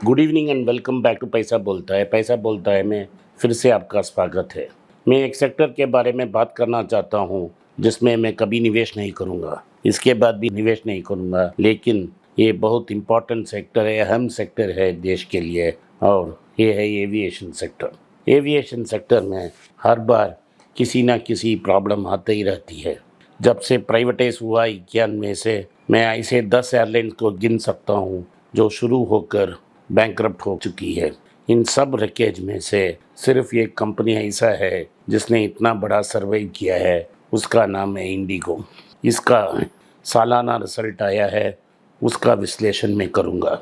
Good evening and welcome back to Paisa Bolta है। पैसा बोलता है में फिर से आपका स्वागत है। मैं एक सेक्टर के बारे में बात करना चाहता हूँ जिसमें मैं कभी निवेश नहीं करूँगा, इसके बाद भी निवेश नहीं करूँगा, लेकिन ये बहुत इम्पोर्टेंट सेक्टर है, अहम सेक्टर है देश के लिए, और ये है एविएशन सेक्टर। एविएशन सेक्टर में हर बार किसी ना किसी प्रॉब्लम आती ही रहती है। जब से प्राइवेटाइज हुआ 91 में से मैं ऐसे 10 एयरलाइंस को गिन सकता हूँ जो शुरू होकर बैंकरप्ट हो चुकी है। इन सब रैकेज में से सिर्फ एक कंपनी ऐसा है जिसने इतना बड़ा सर्वाइव किया है, उसका नाम है इंडिगो। इसका सालाना रिजल्ट आया है, उसका विश्लेषण मैं करूँगा।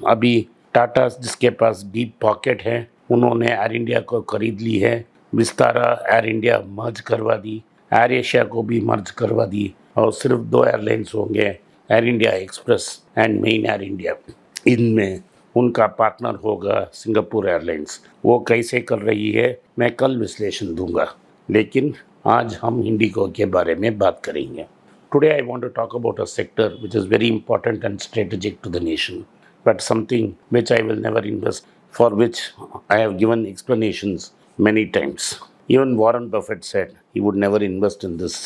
अभी टाटा जिसके पास डीप पॉकेट है, उन्होंने एयर इंडिया को खरीद ली है। विस्तारा एयर इंडिया मर्ज करवा दी, एयर एशिया को भी मर्ज करवा दी, और सिर्फ 2 एयरलाइंस होंगे, air India express and main air India. इनमें उनका पार्टनर होगा सिंगापुर एयरलाइंस। वो कैसे कर रही है मैं कल विश्लेषण दूंगा, लेकिन आज हम इंडिगो के बारे में बात करेंगे। Today I want to talk about a sector which is very important and strategic to the nation, but something which I will never invest, for which I have given explanations many times. Even Warren Buffett said he would never invest in this,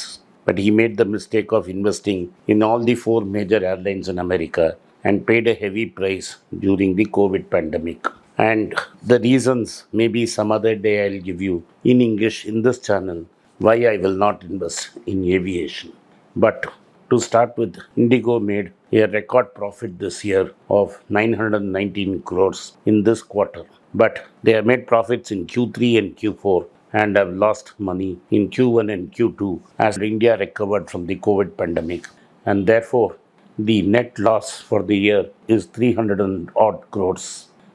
but he made the mistake of investing in all the 4 major airlines in America and paid a heavy price during the COVID pandemic. And the reasons, maybe some other day I'll give you in English in this channel why I will not invest in aviation. But to start with, Indigo made a record profit this year of 919 crores in this quarter. But they have made profits in Q3 and Q4 and have lost money in Q1 and Q2 as India recovered from the COVID pandemic. And therefore, the net loss for the year is 300 and odd crores.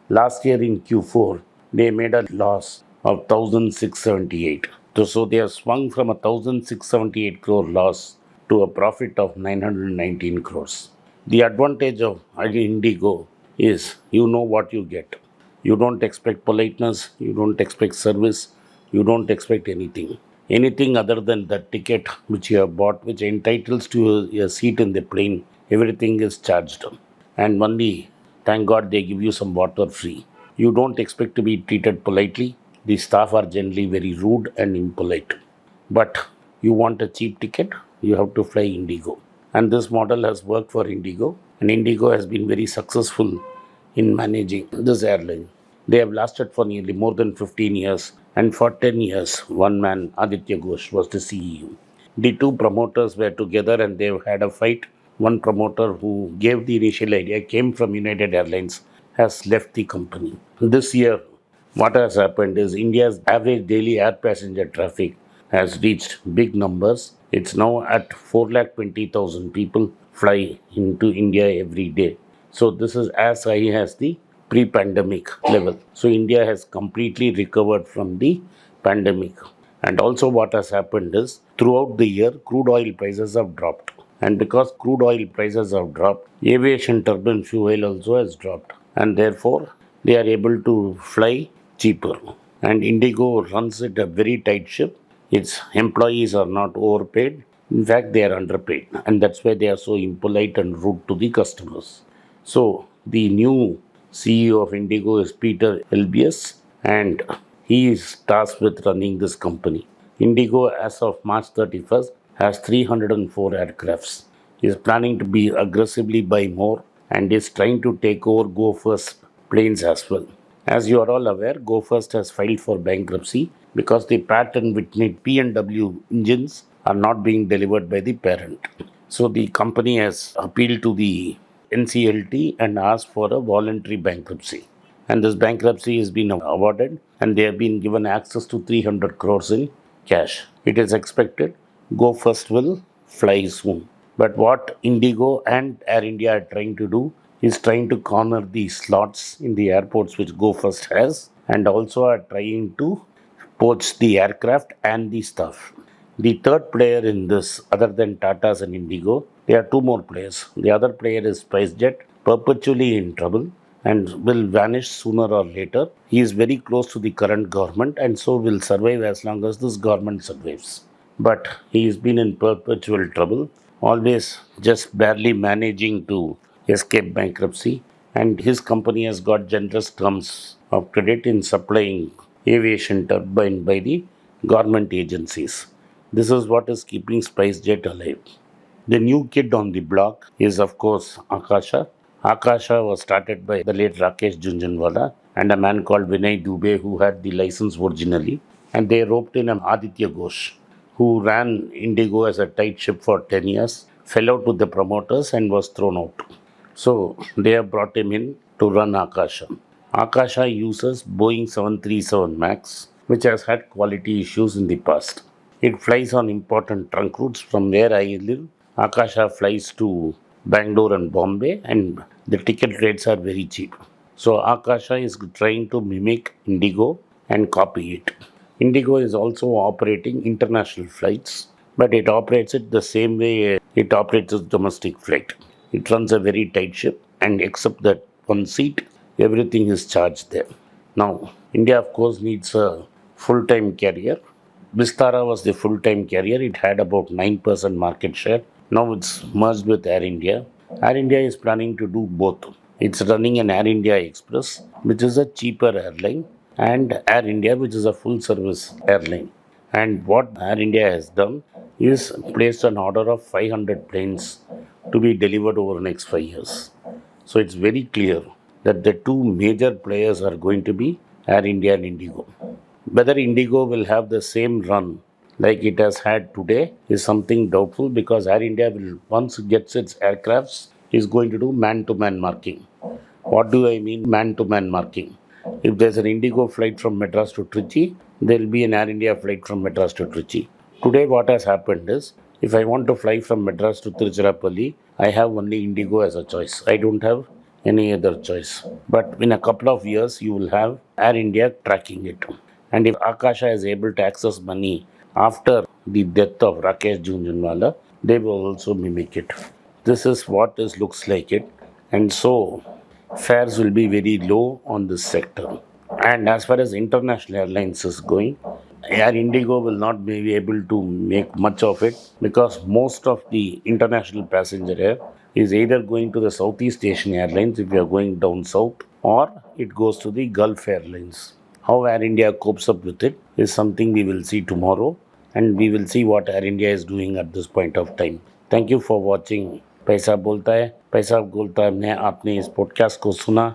Last year in Q4, they made a loss of 1678. So they have swung from a 1678 crore loss to a profit of 919 crores. The advantage of Indigo is you know what you get. You don't expect politeness, you don't expect service, you don't expect anything. Anything other than the ticket which you have bought, which entitles to a seat in the plane, everything is charged. And only, thank God, they give you some water free. You don't expect to be treated politely. The staff are generally very rude and impolite. But you want a cheap ticket, you have to fly Indigo. And this model has worked for Indigo, and Indigo has been very successful in managing this airline. They have lasted for nearly more than 15 years, and for 10 years, one man, Aditya Ghosh, was the CEO. The two promoters were together and they've had a fight. One promoter who gave the initial idea, came from United Airlines, has left the company. This year, what has happened is India's average daily air passenger traffic has reached big numbers. It's now at 420,000 people fly into India every day. So this is as high as the pre-pandemic level. So India has completely recovered from the pandemic. And also what has happened is throughout the year, crude oil prices have dropped. And because crude oil prices have dropped, aviation turbine fuel also has dropped. And therefore, they are able to fly cheaper. And Indigo runs it a very tight ship. Its employees are not overpaid. In fact, they are underpaid. And that's why they are so impolite and rude to the customers. So, the new CEO of Indigo is Peter Elbius, and he is tasked with running this company. Indigo, as of March 31st, has 304 aircrafts. He is planning to be aggressively buy more and is trying to take over Go First planes as well. As you are all aware, Go First has filed for bankruptcy because the Pratt and Whitney P&W engines are not being delivered by the parent. So the company has appealed to the NCLT and asked for a voluntary bankruptcy. And this bankruptcy has been awarded and they have been given access to 300 crores in cash. It is expected Go First will fly soon. But what Indigo and Air India are trying to do is trying to corner the slots in the airports which Go First has, and also are trying to poach the aircraft and the staff. The third player in this, other than Tata's and Indigo, there are two more players. The other player is SpiceJet, perpetually in trouble and will vanish sooner or later. He is very close to the current government and so will survive as long as this government survives. But he has been in perpetual trouble, always just barely managing to escape bankruptcy. and his company has got generous terms of credit in supplying aviation turbine by the government agencies. This is what is keeping SpiceJet alive. The new kid on the block is, of course, Akasha. Akasha was started by the late Rakesh Jhunjhunwala and a man called Vinay Dubey, who had the license originally. And they roped in an Aditya Ghosh, who ran Indigo as a tight ship for 10 years, fell out with the promoters, and was thrown out. So they have brought him in to run Akasha. Akasha uses Boeing 737 MAX, which has had quality issues in the past. It flies on important trunk routes from where I live. Akasha flies to Bangalore and Bombay, and the ticket rates are very cheap. So Akasha is trying to mimic Indigo and copy it. Indigo is also operating international flights, but it operates it the same way it operates a domestic flight. It runs a very tight ship, and except that one seat, everything is charged there. Now, India, of course, needs a full time carrier. Vistara was the full time carrier. It had about 9% market share. Now it's merged with Air India. Air India is planning to do both. It's running an Air India Express, which is a cheaper airline, and Air India, which is a full service airline. And what Air India has done is placed an order of 500 planes to be delivered over the next 5 years. So it's very clear that the two major players are going to be Air India and Indigo. Whether Indigo will have the same run like it has had today is something doubtful, because Air India will, once it gets its aircrafts, is going to do man-to-man marking. What do I mean man-to-man marking? If there's an Indigo flight from Madras to Trichy, there will be an Air India flight from Madras to Trichy. Today what has happened is, if I want to fly from Madras to Tiruchirappalli, I have only Indigo as a choice. I don't have any other choice. But in a couple of years, you will have Air India tracking it. And if Akasha is able to access money after the death of Rakesh Jhunjhunwala, they will also mimic it. This is what this looks like it. And so fares will be very low on this sector. And as far as international airlines is going, Air Indigo will not be able to make much of it, because most of the international passenger air is either going to the Southeast Asian Airlines if you are going down south, or it goes to the Gulf Airlines. How Air India copes up with it is something we will see tomorrow, and we will see what Air India is doing at this point of time. Thank you for watching पैसा बोलता है. पैसा बोलता है में आपने इस podcast को सुना,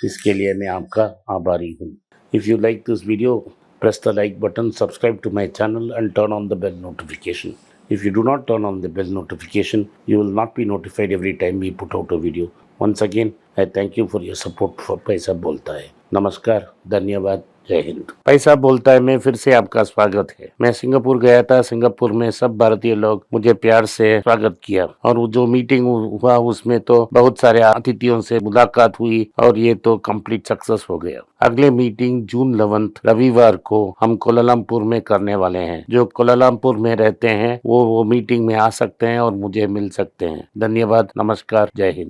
इसके लिए मैं आपका आभारी हूँ. If you like this video, press the like button, subscribe to my channel, and turn on the bell notification. If you do not turn on the bell notification, you will not be notified every time we put out a video. Once again, I thank you for your support for पैसा बोलता है. नमस्कार, धन्यवाद, जय हिंद. पैसा बोलता है में फिर से आपका स्वागत है. मैं सिंगापुर गया था. सिंगापुर में सब भारतीय लोग मुझे प्यार से स्वागत किया, और वो जो मीटिंग हुआ उसमें तो बहुत सारे अतिथियों से मुलाकात हुई, और ये तो कंप्लीट सक्सेस हो गया. अगले मीटिंग जून 11 रविवार को हम कोलालमपुर में करने वाले हैं. जो कोलालमपुर में रहते हैं वो मीटिंग में आ सकते हैं और मुझे मिल सकते हैं. धन्यवाद, नमस्कार, जय हिंद.